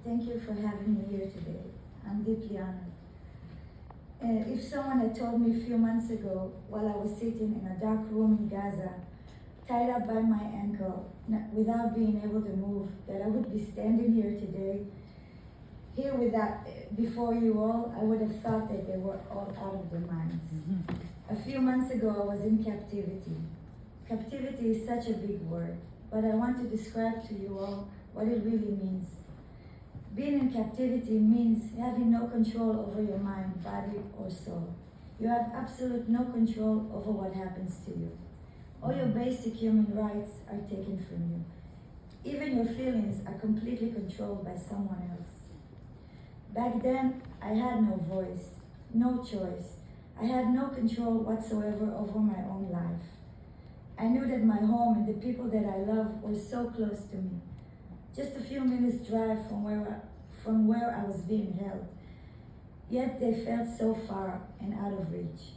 Thank you for having me here today. I'm deeply honored. If someone had told me a few months ago, while I was sitting in a dark room in Gaza, tied up by my ankle, without being able to move, that I would be standing here today, before you all, I would have thought that they were all out of their minds. A few months ago, I was in captivity. Captivity is such a big word, but I want to describe to you all what it really means. Being in captivity means having no control over your mind, body, or soul. You have absolute no control over what happens to you. All your basic human rights are taken from you. Even your feelings are completely controlled by someone else. Back then, I had no voice, no choice. I had no control whatsoever over my own life. I knew that my home and the people that I love were so close to me. Just a few minutes drive from where I was being held. Yet they felt so far and out of reach.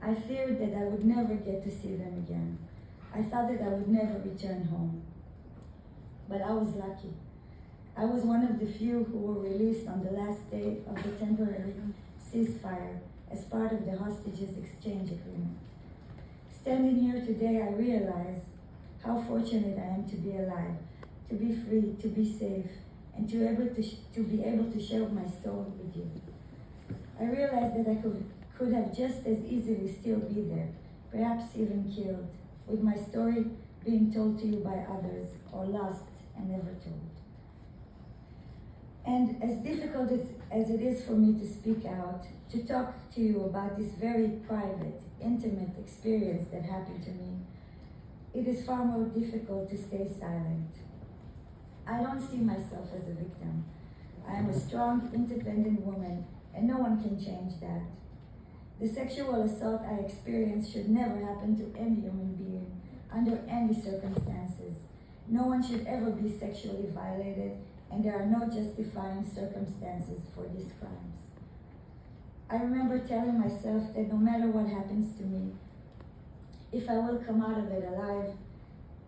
I feared that I would never get to see them again. I thought that I would never return home. But I was lucky. I was one of the few who were released on the last day of the temporary ceasefire as part of the hostages exchange agreement. Standing here today, I realize how fortunate I am to be alive, to be free, to be safe, and to be able to share my story with you. I realize that I could have just as easily still be there, perhaps even killed, with my story being told to you by others, or lost and never told. And as difficult as it is for me to speak out, to talk to you about this very private, intimate experience that happened to me, it is far more difficult to stay silent. I don't see myself as a victim. I am a strong, independent woman, and no one can change that. The sexual assault I experienced should never happen to any human being, under any circumstances. No one should ever be sexually violated, and there are no justifying circumstances for these crimes. I remember telling myself that no matter what happens to me, if I will come out of it alive,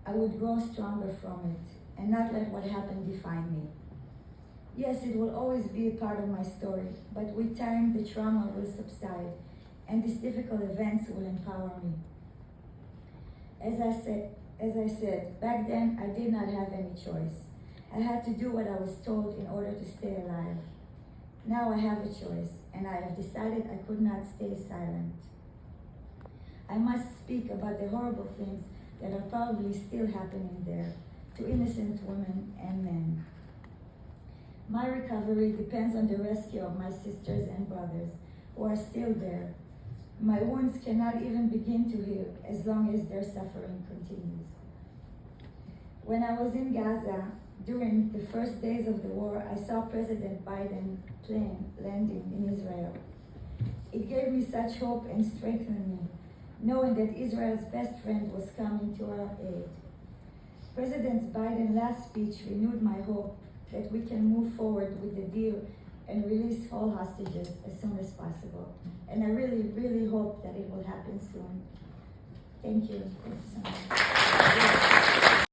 I would grow stronger from it and not let what happened define me. Yes, it will always be a part of my story, but with time the trauma will subside and these difficult events will empower me. As I said, back then I did not have any choice. I had to do what I was told in order to stay alive. Now I have a choice, and I have decided I could not stay silent. I must speak about the horrible things that are probably still happening there to innocent women and men. My recovery depends on the rescue of my sisters and brothers who are still there. My wounds cannot even begin to heal as long as their suffering continues. When I was in Gaza, during the first days of the war, I saw President Biden's plane landing in Israel. It gave me such hope and strengthened me, knowing that Israel's best friend was coming to our aid. President Biden's last speech renewed my hope that we can move forward with the deal and release all hostages as soon as possible. And I really, really hope that it will happen soon. Thank you. Thank you so much.